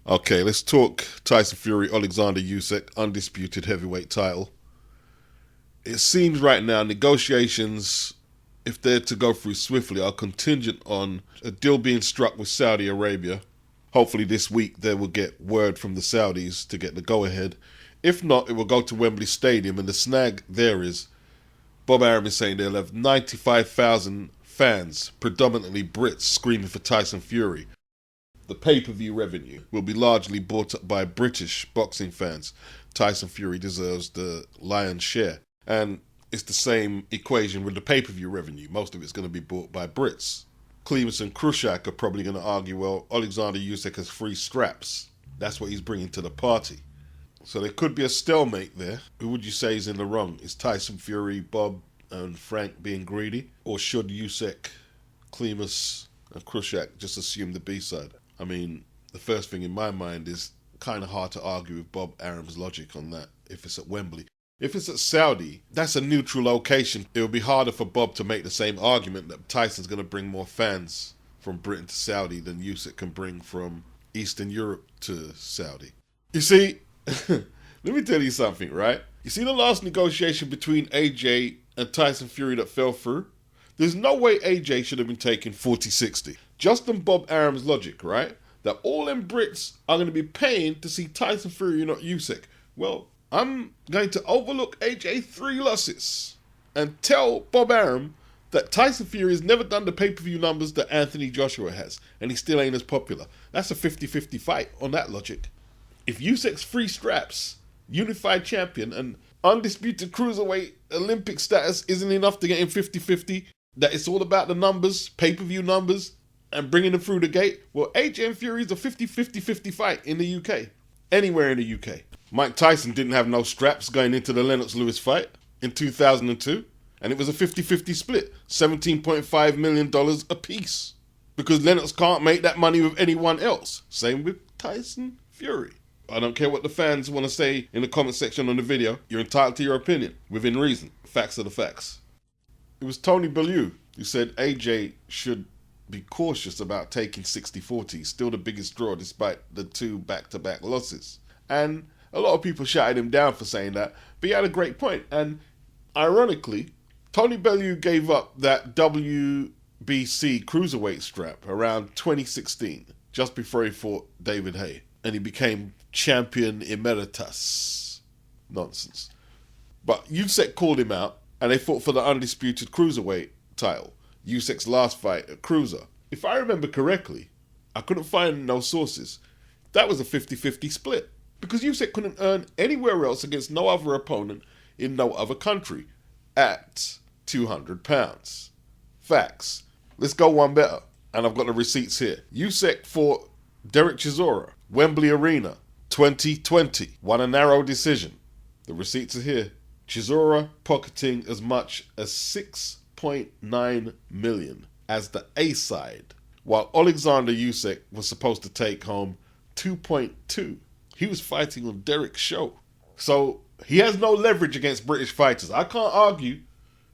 Okay, let's talk Tyson Fury, Alexander Usyk, undisputed heavyweight title. It seems right now negotiations, if they're to go through swiftly, are contingent on a deal being struck with Saudi Arabia. Hopefully this week they will get word from the Saudis to get the go-ahead. If not, it will go to Wembley Stadium, and the snag there is Bob Arum is saying they'll have 95,000 fans, predominantly Brits, screaming for Tyson Fury. The pay-per-view revenue will be largely bought up by British boxing fans. Tyson Fury deserves the lion's share. And it's the same equation with the pay-per-view revenue. Most of it's going to be bought by Brits. Klimas and Khrushchev are probably going to argue, well, Alexander Usyk has free straps. That's what he's bringing to the party. So there could be a stalemate there. Who would you say is in the wrong? Is Tyson Fury, Bob and Frank being greedy? Or should Usyk, Klimas and Khrushchev just assume the B-side? I mean, the first thing in my mind is kind of hard to argue with Bob Arum's logic on that if it's at Wembley. If it's at Saudi, that's a neutral location. It would be harder for Bob to make the same argument that Tyson's going to bring more fans from Britain to Saudi than Usyk can bring from Eastern Europe to Saudi. You see, let me tell you something, right? You see the last negotiation between AJ and Tyson Fury that fell through? There's no way AJ should have been taking 40-60. Just on Bob Arum's logic, right? That all them Brits are going to be paying to see Tyson Fury, not Usyk. Well, I'm going to overlook AJ 3 losses and tell Bob Arum that Tyson Fury has never done the pay-per-view numbers that Anthony Joshua has, and he still ain't as popular. That's a 50-50 fight on that logic. If Usyk's free straps, unified champion, and undisputed cruiserweight Olympic status isn't enough to get him 50-50, that it's all about the numbers, pay-per-view numbers, and bringing them through the gate, well, AJ and Fury is a 50-50 fight in the UK. Anywhere in the UK. Mike Tyson didn't have no straps going into the Lennox Lewis fight in 2002, and it was a 50-50 split, $17.5 million apiece, because Lennox can't make that money with anyone else. Same with Tyson Fury. I don't care what the fans want to say in the comment section on the video. You're entitled to your opinion, within reason. Facts are the facts. It was Tony Bellew who said AJ should be cautious about taking 60-40, still the biggest draw despite the 2 back-to-back losses. And a lot of people shouted him down for saying that, but he had a great point. And ironically, Tony Bellew gave up that WBC cruiserweight strap around 2016, just before he fought David Haye, and he became champion emeritus. Nonsense. But Usyk called him out, and they fought for the undisputed cruiserweight title. Usyk's last fight at Cruiser. If I remember correctly, I couldn't find no sources. That was a 50-50 split. Because Usyk couldn't earn anywhere else against no other opponent in no other country at 200 pounds. Facts. Let's go one better. And I've got the receipts here. Usyk fought Derek Chisora, Wembley Arena, 2020. Won a narrow decision. The receipts are here. Chisora pocketing as much as $6.9 million as the A side, while Alexander Usyk was supposed to take home $2.2. He was fighting on Derek's show. So he has no leverage against British fighters. I can't argue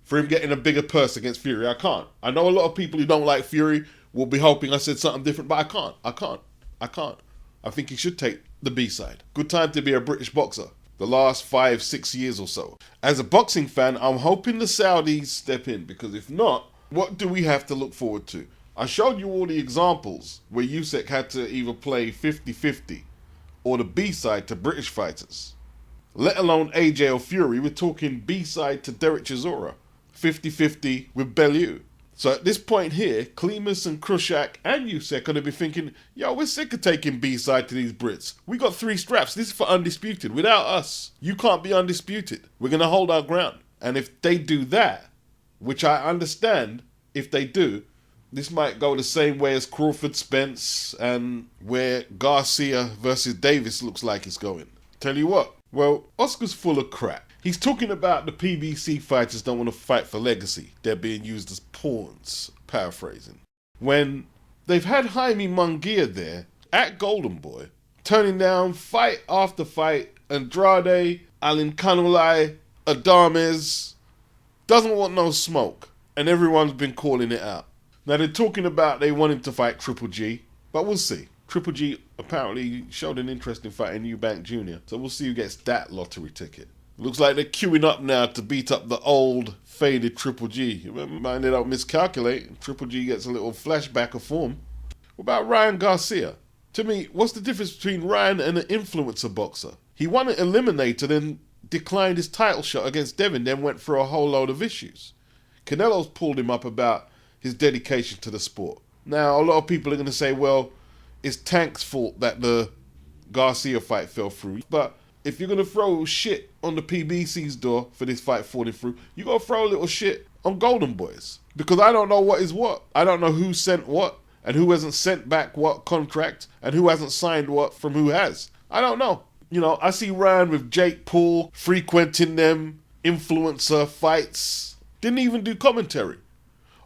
for him getting a bigger purse against Fury. I can't. I know a lot of people who don't like Fury will be hoping I said something different, but I can't. I think he should take the B side. Good time to be a British boxer. The last 5-6 years or so. As a boxing fan, I'm hoping the Saudis step in, because if not, what do we have to look forward to? I showed you all the examples where Usyk had to either play 50-50 or the B-side to British fighters. Let alone AJ or Fury, we're talking B-side to Derek Chisora, 50-50 with Bellew. So at this point here, Klimas and Khrushchev and Usyk are going to be thinking, yo, we're sick of taking B-side to these Brits. We got 3 straps. This is for undisputed. Without us, you can't be undisputed. We're going to hold our ground. And if they do that, which I understand if they do, this might go the same way as Crawford Spence and where Garcia versus Davis looks like it's going. Tell you what, well, Oscar's full of crap. He's talking about the PBC fighters don't want to fight for legacy. They're being used as pawns, paraphrasing. When they've had Jaime Munguia there at Golden Boy, turning down fight after fight, Andrade, Alin Kanulai, Adames, doesn't want no smoke, and everyone's been calling it out. Now they're talking about they want him to fight Triple G, but we'll see. Triple G apparently showed an interest in fighting Eubank Jr. So we'll see who gets that lottery ticket. Looks like they're queuing up now to beat up the old, faded Triple G. Mind they don't miscalculate. Triple G gets a little flashback of form. What about Ryan Garcia? To me, what's the difference between Ryan and an influencer boxer? He won an eliminator, then declined his title shot against Devin, then went through a whole load of issues. Canelo's pulled him up about his dedication to the sport. Now, a lot of people are going to say, well, it's Tank's fault that the Garcia fight fell through. But if you're going to throw shit on the PBC's door for this fight falling through, you got to throw a little shit on Golden Boys. Because I don't know what is what. I don't know who sent what and who hasn't sent back what contract and who hasn't signed what from who has. I don't know. You know, I see Ryan with Jake Paul frequenting them influencer fights. Didn't even do commentary.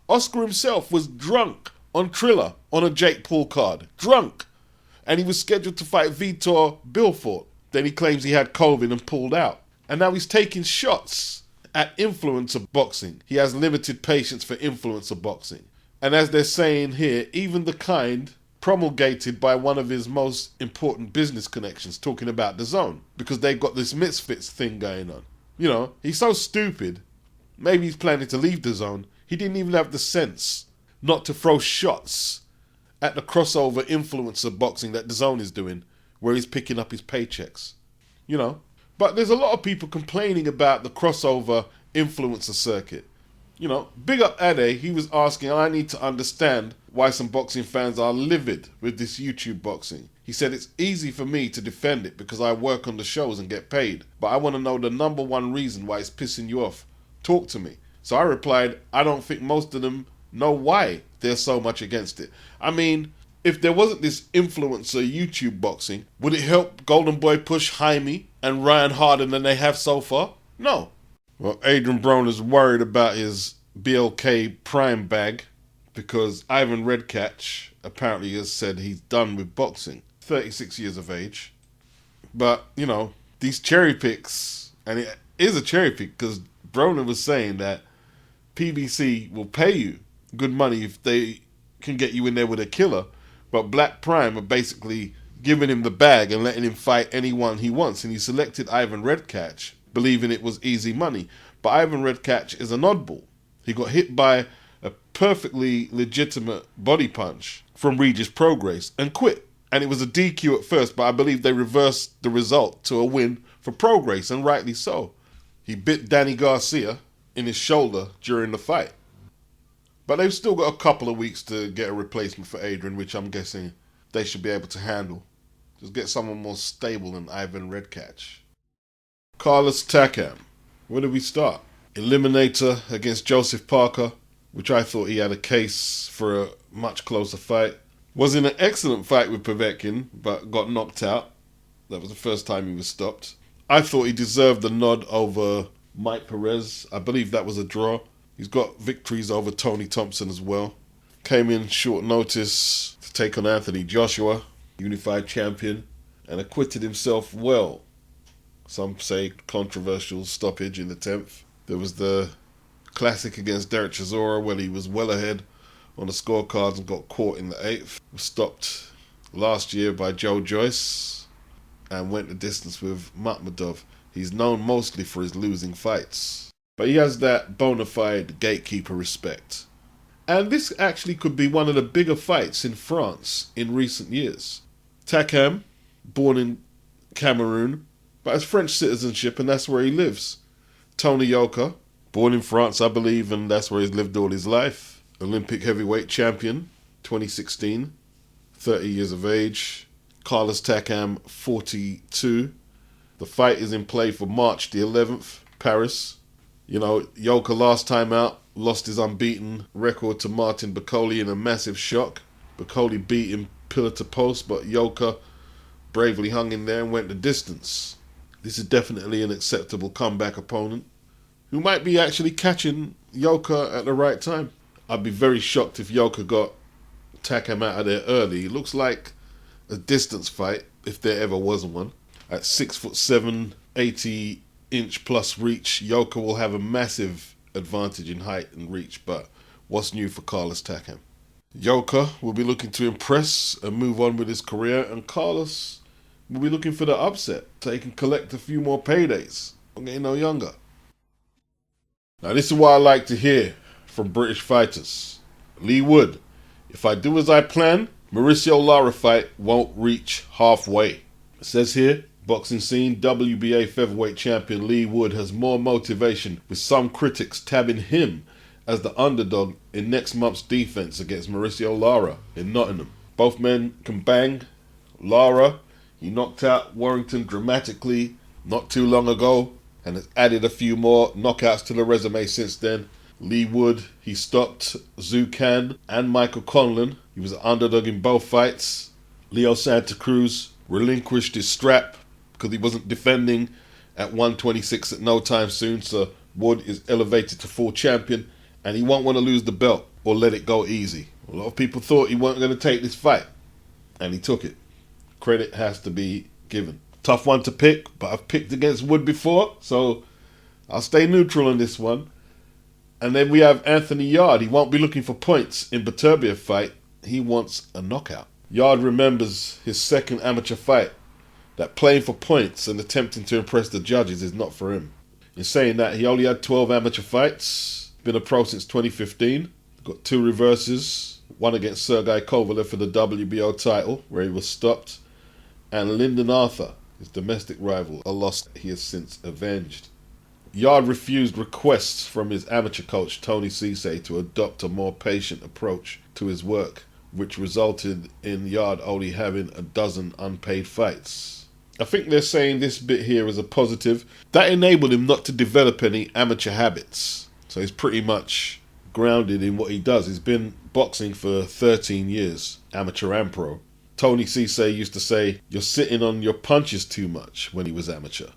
Oscar himself was drunk on Triller on a Jake Paul card. Drunk. And he was scheduled to fight Vitor Belfort. Then he claims he had COVID and pulled out. And now he's taking shots at influencer boxing. He has limited patience for influencer boxing. And as they're saying here, even the kind promulgated by one of his most important business connections, talking about the zone, because they've got this misfits thing going on. You know, he's so stupid. Maybe he's planning to leave the zone. He didn't even have the sense not to throw shots at the crossover influencer boxing that the zone is doing, where he's picking up his paychecks. You know, but there's a lot of people complaining about the crossover influencer circuit. You know, big up Ade, he was asking, I need to understand why some boxing fans are livid with this YouTube boxing. He said, it's easy for me to defend it because I work on the shows and get paid, but I want to know the number one reason why it's pissing you off. Talk to me. So I replied, I don't think most of them know why they're so much against it. I mean, if there wasn't this influencer YouTube boxing, would it help Golden Boy push Jaime and Ryan harder than they have so far? No. Well, Adrian Broner's worried about his BLK Prime bag because Ivan Redkach apparently has said he's done with boxing. 36 years of age. But, you know, these cherry picks, and it is a cherry pick because Broner was saying that PBC will pay you good money if they can get you in there with a killer, but Black Prime are basically giving him the bag and letting him fight anyone he wants, and he selected Ivan Redkach, believing it was easy money. But Ivan Redkach is an oddball. He got hit by a perfectly legitimate body punch from Regis Prograis and quit. And it was a DQ at first, but I believe they reversed the result to a win for Prograis, and rightly so. He bit Danny Garcia in his shoulder during the fight. But they've still got a couple of weeks to get a replacement for Adrian, which I'm guessing they should be able to handle. Just get someone more stable than Ivan Redkach. Carlos Takam. Where do we start? Eliminator against Joseph Parker, which I thought he had a case for a much closer fight. Was in an excellent fight with Povetkin, but got knocked out. That was the first time he was stopped. I thought he deserved the nod over Mike Perez. I believe that was a draw. He's got victories over Tony Thompson as well. Came in short notice to take on Anthony Joshua, unified champion, and acquitted himself well. Some say controversial stoppage in the 10th. There was the classic against Derek Chisora when he was well ahead on the scorecards and got caught in the 8th. Was stopped last year by Joe Joyce and went the distance with Makhmudov. He's known mostly for his losing fights, but he has that bona fide gatekeeper respect. And this actually could be one of the bigger fights in France in recent years. Takam, born in Cameroon, but has French citizenship and that's where he lives. Tony Yoka, born in France, I believe, and that's where he's lived all his life. Olympic heavyweight champion, 2016, 30 years of age. Carlos Takam, 42. The fight is in play for March the 11th, Paris. You know, Yoka last time out lost his unbeaten record to Martin Bakole in a massive shock. Bakole beat him pillar to post, but Yoka bravely hung in there and went the distance. This is definitely an acceptable comeback opponent who might be actually catching Yoka at the right time. I'd be very shocked if Yoka got Takam out of there early. It looks like a distance fight, if there ever was one. At 6'7", 80-inch plus reach, Yoka will have a massive advantage in height and reach, but what's new for Carlos Takam? YOKA will be looking to impress and move on with his career, and Carlos will be looking for the upset so he can collect a few more paydays. I'm getting no younger. Now this is what I like to hear from British fighters. Lee Wood, if I do as I plan, Mauricio Lara fight won't reach halfway. It says here, boxing scene, WBA featherweight champion Lee Wood has more motivation, with some critics tabbing him as the underdog in next month's defense against Mauricio Lara in Nottingham. Both men can bang. Lara, he knocked out Warrington dramatically not too long ago and has added a few more knockouts to the resume since then. Lee Wood, he stopped Zhu Can and Michael Conlon. He was an underdog in both fights. Leo Santa Cruz relinquished his strap because he wasn't defending at 126 at no time soon, so Wood is elevated to full champion, and he won't want to lose the belt or let it go easy. A lot of people thought he wasn't going to take this fight, and he took it. Credit has to be given. Tough one to pick, but I've picked against Wood before, so I'll stay neutral on this one. And then we have Anthony Yarde. He won't be looking for points in BETERBIEV fight. He wants a knockout. Yarde remembers his second amateur fight, that playing for points and attempting to impress the judges is not for him. In saying that, he only had 12 amateur fights, been a pro since 2015, got 2 reverses, one against Sergey Kovalev for the WBO title, where he was stopped, and Lyndon Arthur, his domestic rival, a loss he has since avenged. Yarde refused requests from his amateur coach Tony Cisse to adopt a more patient approach to his work, which resulted in Yarde only having a dozen unpaid fights. I think they're saying this bit here is a positive. That enabled him not to develop any amateur habits. So he's pretty much grounded in what he does. He's been boxing for 13 years, amateur and pro. Tony Cisse used to say, "You're sitting on your punches too much," when he was amateur.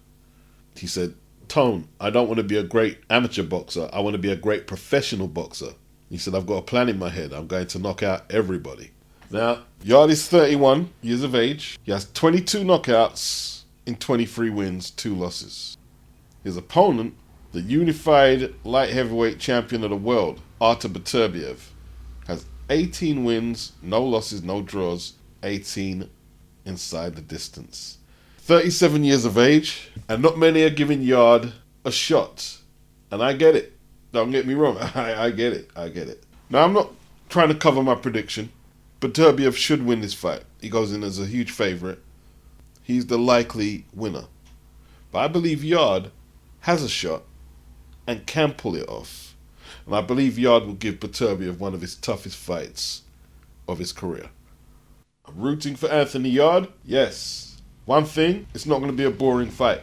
He said, "Tone, I don't want to be a great amateur boxer. I want to be a great professional boxer." He said, "I've got a plan in my head. I'm going to knock out everybody." Now, Yarde is 31 years of age. He has 22 knockouts in 23 wins, 2 losses. His opponent, the unified light heavyweight champion of the world, Artur Beterbiev, has 18 wins, no losses, no draws, 18 inside the distance. 37 years of age, and not many are giving Yarde a shot. And I get it. Don't get me wrong. I get it. Now, I'm not trying to cover my prediction. Beterbiev should win this fight. He goes in as a huge favourite. He's the likely winner. But I believe Yarde has a shot and can pull it off. And I believe Yarde will give Beterbiev one of his toughest fights of his career. I'm rooting for Anthony Yarde, yes. One thing, it's not going to be a boring fight.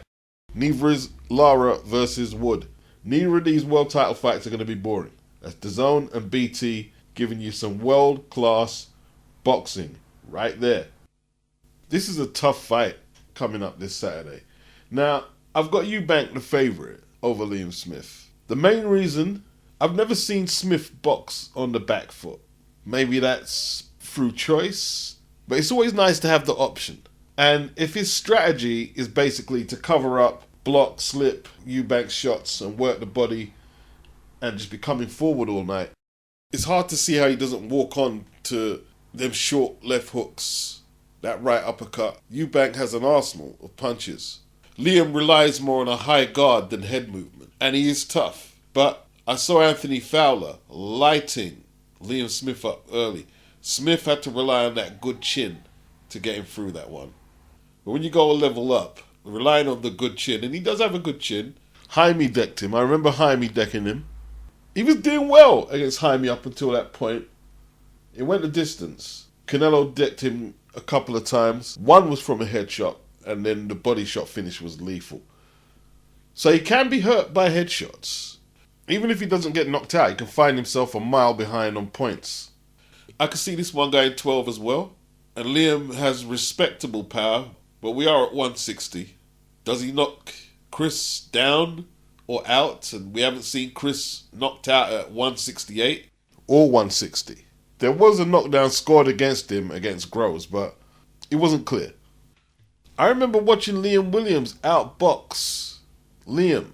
Neither is Lara versus Wood. Neither of these world title fights are going to be boring. That's DAZN and BT giving you some world-class boxing right there. This is a tough fight coming up this Saturday. Now, I've got Eubank the favourite over Liam Smith. The main reason, I've never seen Smith box on the back foot. Maybe that's through choice, but it's always nice to have the option. And if his strategy is basically to cover up, block, slip Eubank's shots and work the body and just be coming forward all night, it's hard to see how he doesn't walk on to them short left hooks, that right uppercut. Eubank has an arsenal of punches. Liam relies more on a high guard than head movement, and he is tough. But I saw Anthony Fowler lighting Liam Smith up early. Smith had to rely on that good chin to get him through that one. But when you go a level up, relying on the good chin, and he does have a good chin. Jaime decked him. I remember Jaime decking him. He was doing well against Jaime up until that point. It went the distance. Canelo decked him a couple of times. One was from a headshot, and then the body shot finish was lethal. So he can be hurt by headshots. Even if he doesn't get knocked out, he can find himself a mile behind on points. I could see this one going 12 as well. And Liam has respectable power, but we are at 160. Does he knock Chris down or out? And we haven't seen Chris knocked out at 168 or 160. There was a knockdown scored against him against Groves, but it wasn't clear. I remember watching Liam Williams outbox Liam,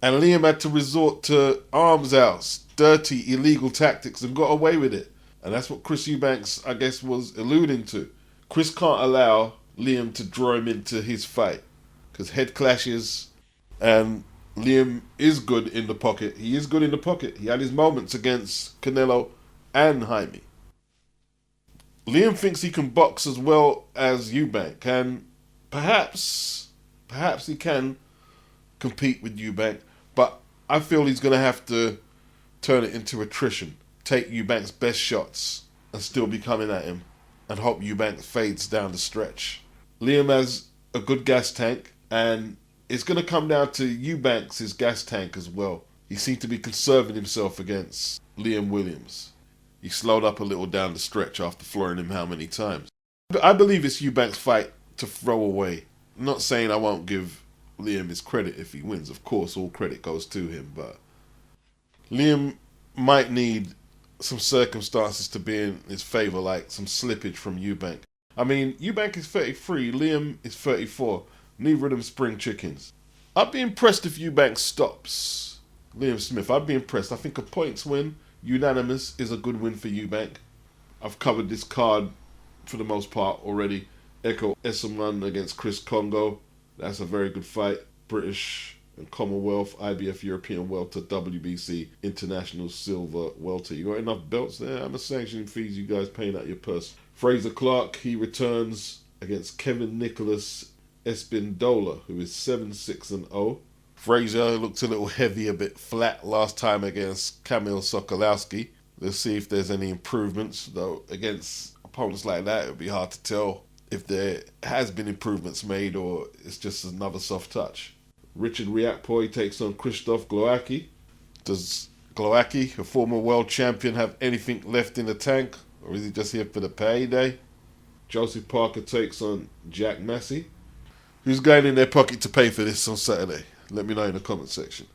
and Liam had to resort to arms outs, dirty, illegal tactics, and got away with it. And that's what Chris Eubanks, I guess, was alluding to. Chris can't allow Liam to draw him into his fight. Because head clashes, and Liam is good in the pocket. He is good in the pocket. He had his moments against Canelo and Jaime. Liam thinks he can box as well as Eubank, and perhaps he can compete with Eubank, but I feel he's going to have to turn it into attrition, take Eubank's best shots and still be coming at him, and hope Eubank fades down the stretch. Liam has a good gas tank, and it's going to come down to Eubank's gas tank as well. He seemed to be conserving himself against Liam Williams. He slowed up a little down the stretch after flooring him how many times. But I believe it's Eubank's fight to throw away. I'm not saying I won't give Liam his credit if he wins. Of course, all credit goes to him. But Liam might need some circumstances to be in his favour, like some slippage from Eubank. I mean, Eubank is 33, Liam is 34. Neither of them spring chickens. I'd be impressed if Eubank stops Liam Smith. I'd be impressed. I think a points win, unanimous, is a good win for Eubank. I've covered this card for the most part already. Echo Esselman against Chris Congo. That's a very good fight. British and Commonwealth, IBF European Welter, WBC International Silver Welter. You got enough belts there? How much sanctioning fees you guys paying out your purse? Fraser Clark, he returns against Kevin Nicholas Espindola, who is 7-6-0. Fraser looked a little heavy, a bit flat last time against Kamil Sokolowski. Let's see if there's any improvements, though against opponents like that it would be hard to tell if there has been improvements made or it's just another soft touch. Richard Riakpoi takes on Krzysztof Glowacki. Does Glowacki, a former world champion, have anything left in the tank, or is he just here for the payday? Joseph Parker takes on Jack Massey. Who's going in their pocket to pay for this on Saturday? Let me know in the comment section.